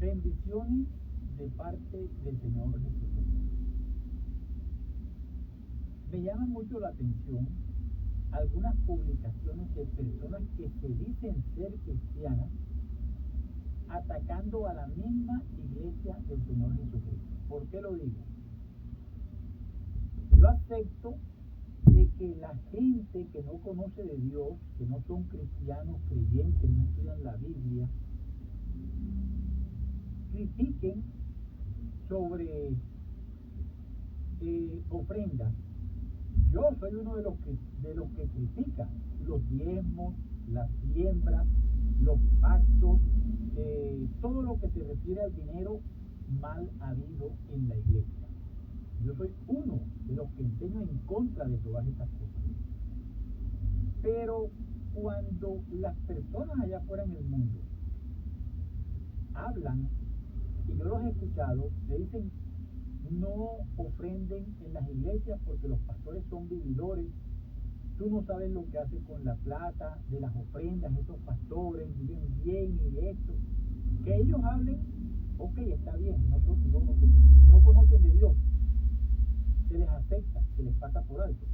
Bendiciones de parte del Señor Jesucristo. Me llama mucho la atención algunas publicaciones de personas que se dicen ser cristianas atacando a la misma iglesia del Señor Jesucristo. ¿Por qué lo digo? Yo acepto de que la gente que no conoce de Dios, que no son cristianos, creyentes, no estudian la Biblia, critiquen sobre ofrendas. Yo soy uno de los que critica los diezmos, la siembra, los pactos, todo lo que se refiere al dinero mal habido en la iglesia. Yo soy uno de los que enseño en contra de todas estas cosas. Pero cuando las personas allá afuera en el mundo hablan, y yo los he escuchado, le dicen: no ofrenden en las iglesias porque los pastores son vividores. Tú no sabes lo que hacen con la plata de las ofrendas, esos pastores viven bien y de esto. Que ellos hablen, ok, está bien, no conocen de Dios, se les acepta, se les pasa por alto.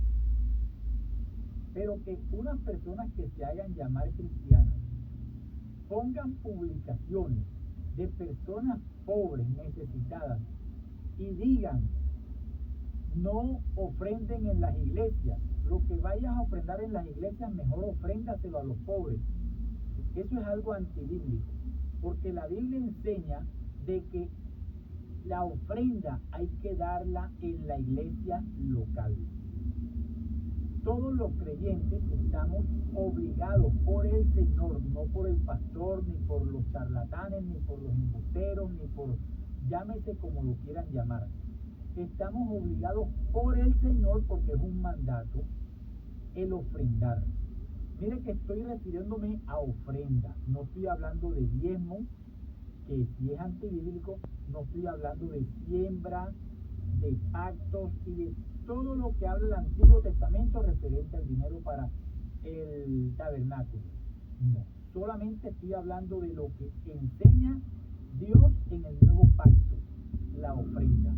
Pero que unas personas que se hagan llamar cristianas pongan publicaciones de personas pobres, necesitadas, y digan: no ofrenden en las iglesias, lo que vayas a ofrendar en las iglesias mejor ofréndaselo a los pobres. Eso es algo antibíblico, porque la Biblia enseña de que la ofrenda hay que darla en la iglesia local. Todos los creyentes estamos obligados por el Señor, no por el pastor, ni por los charlatanes, ni por los embusteros, ni por, llámese como lo quieran llamar. Estamos obligados por el Señor, porque es un mandato, el ofrendar. Mire que estoy refiriéndome a ofrenda, no estoy hablando de diezmo, que si es antibíblico. No estoy hablando de siembra, de pactos y de todo lo que habla el Antiguo Testamento referente al dinero para el tabernáculo. No, solamente estoy hablando de lo que enseña Dios en el nuevo pacto, la ofrenda.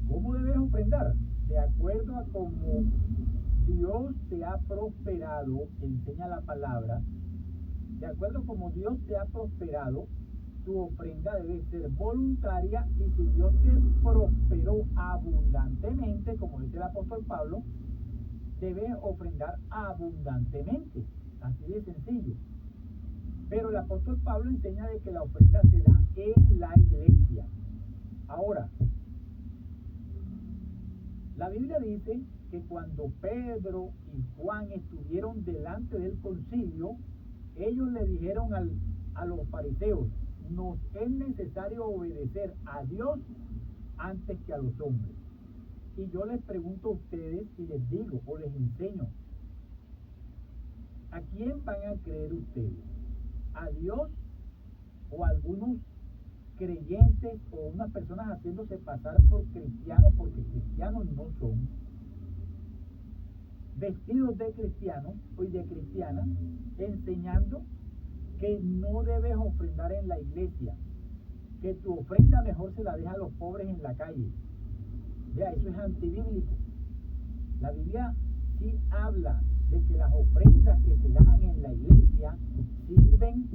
¿Cómo debes ofrendar? De acuerdo a cómo Dios te ha prosperado, enseña la palabra. De acuerdo a cómo Dios te ha prosperado, tu ofrenda debe ser voluntaria, y si Dios te prosperó abundantemente, como dice el apóstol Pablo, debes ofrendar abundantemente. Así de sencillo. Pero el apóstol Pablo enseña de que la ofrenda se da en la iglesia. Ahora, la Biblia dice que cuando Pedro y Juan estuvieron delante del concilio, ellos le dijeron a los fariseos: nos es necesario obedecer a Dios antes que a los hombres. Y yo les pregunto a ustedes y les digo o les enseño: ¿a quién van a creer ustedes? ¿A Dios o a algunos creyentes o unas personas haciéndose pasar por cristianos, porque cristianos no son, vestidos de cristianos o de cristianas, enseñando que no debes ofrendar en la iglesia, que tu ofrenda mejor se la deja a los pobres en la calle? Vea, eso es antibíblico. La Biblia sí habla de que las ofrendas que se dan en la iglesia sirven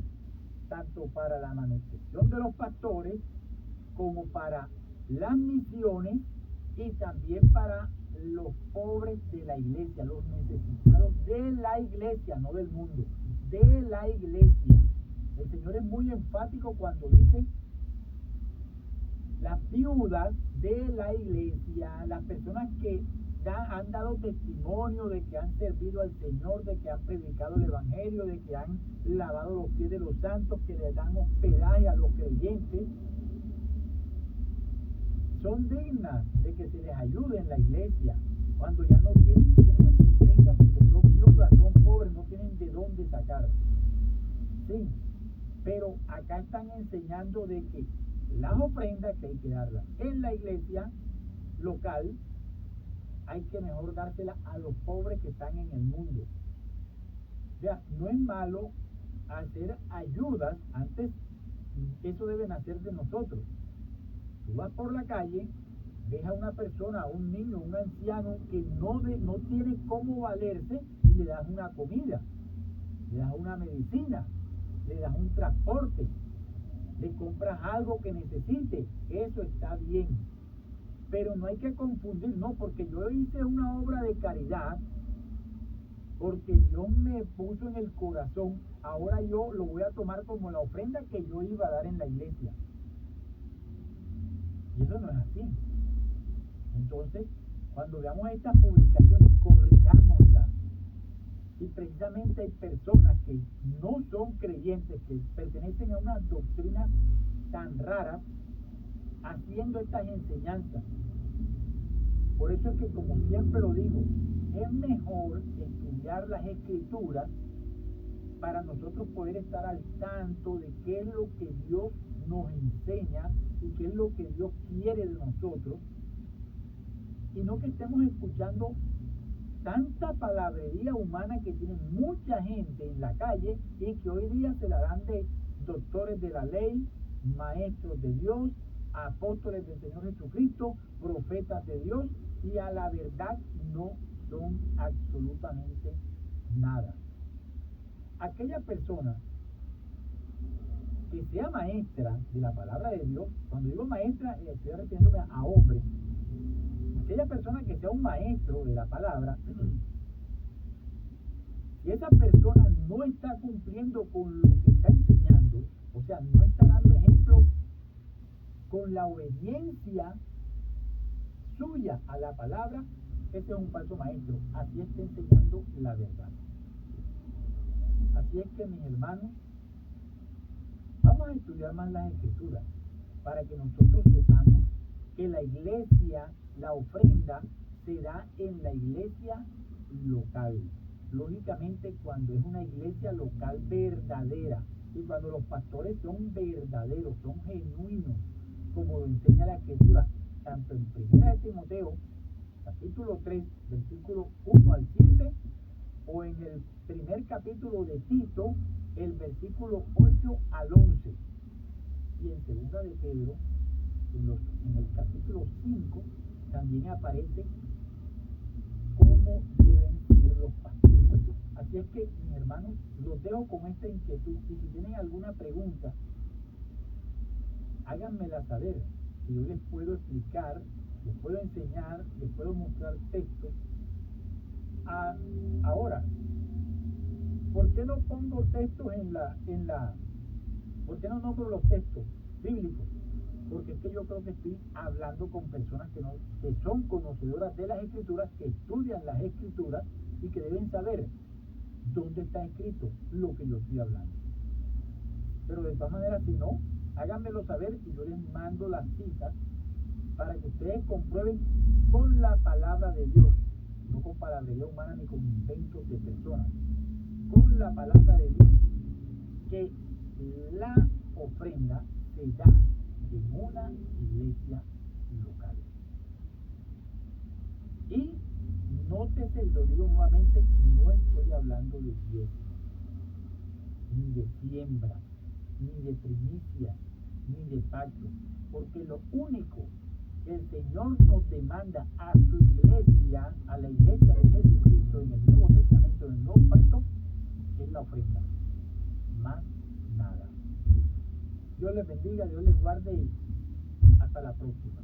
tanto para la manutención de los pastores como para las misiones, y también para los pobres de la iglesia, los necesitados de la iglesia, no del mundo, de la iglesia. El Señor es muy enfático cuando dice: las viudas de la iglesia, las personas que han dado testimonio de que han servido al Señor, de que han predicado el evangelio, de que han lavado los pies de los santos, que le dan hospedaje a los creyentes, son dignas de que se les ayude en la iglesia cuando ya no tienen quien las sostenga, porque son viudas, son pobres, no tienen de dónde sacar. Sí, pero acá están enseñando de que las ofrendas, que hay que darlas en la iglesia local, hay que mejor dárselas a los pobres que están en el mundo. O sea, no es malo hacer ayudas. Antes Eso debe nacer de nosotros. Tú vas por la calle, ves a una persona, a un niño, un anciano que no tiene cómo valerse y le das una comida, le das una medicina, le das un transporte, le compras algo que necesite. Eso está bien. Pero no hay que confundir, no, porque yo hice una obra de caridad, porque Dios me puso en el corazón, ahora yo lo voy a tomar como la ofrenda que yo iba a dar en la iglesia. Y eso no es así. Entonces, cuando veamos estas publicaciones, corrijámoslas. Y precisamente hay personas que no son creyentes, que pertenecen a unas doctrinas tan raras, haciendo estas enseñanzas. Por eso es que, como siempre lo digo, es mejor estudiar las Escrituras para nosotros poder estar al tanto de qué es lo que Dios nos enseña y qué es lo que Dios quiere de nosotros, y no que estemos escuchando tanta palabrería humana que tiene mucha gente en la calle y que hoy día se la dan de doctores de la ley, maestros de Dios, apóstoles del Señor Jesucristo, profetas de Dios, y a la verdad no son absolutamente nada. Aquella persona que sea maestra de la palabra de Dios, cuando digo maestra, estoy refiriéndome a hombres, aquella persona que sea un maestro de la palabra, si esa persona no está cumpliendo con lo que está enseñando, o sea, no está dando ejemplo con la obediencia suya a la palabra, ese es un falso maestro. Así está enseñando la verdad. Así es que, mis hermanos, vamos a estudiar más las Escrituras para que nosotros sepamos que la iglesia, la ofrenda, se da en la iglesia local. Lógicamente, cuando es una iglesia local verdadera y cuando los pastores son verdaderos, son genuinos, como lo enseña la Escritura, tanto en 1 de Timoteo, capítulo 3, versículo 1 al 7, o en el primer capítulo de Tito, el versículo 8 al 11, y en 2 de Pedro, en el capítulo 5, también aparece cómo deben ser los pastores. Así es que, mis hermanos, los dejo con esta inquietud, y si tienen alguna pregunta, háganmela saber, que yo les puedo explicar, les puedo enseñar, les puedo mostrar textos. Ahora, ¿por qué no pongo textos por qué no nombro los textos bíblicos? Porque es que yo creo que estoy hablando con personas que son conocedoras de las Escrituras, que estudian las Escrituras y que deben saber dónde está escrito lo que yo estoy hablando. Pero de todas maneras, si no, háganmelo saber y yo les mando las citas para que ustedes comprueben con la palabra de Dios, no con palabrería humana ni con inventos de personas, con la palabra de Dios, que la ofrenda se da en una iglesia local. Y nótese, lo digo nuevamente, no estoy hablando de diezmo, ni de siembra, ni de primicia, ni de pacto, porque lo único que el Señor nos demanda a su iglesia, a la iglesia de Jesucristo en el Nuevo Testamento, en el Nuevo Pacto, es la ofrenda, más nada. Dios les bendiga, Dios les guarde y hasta la próxima.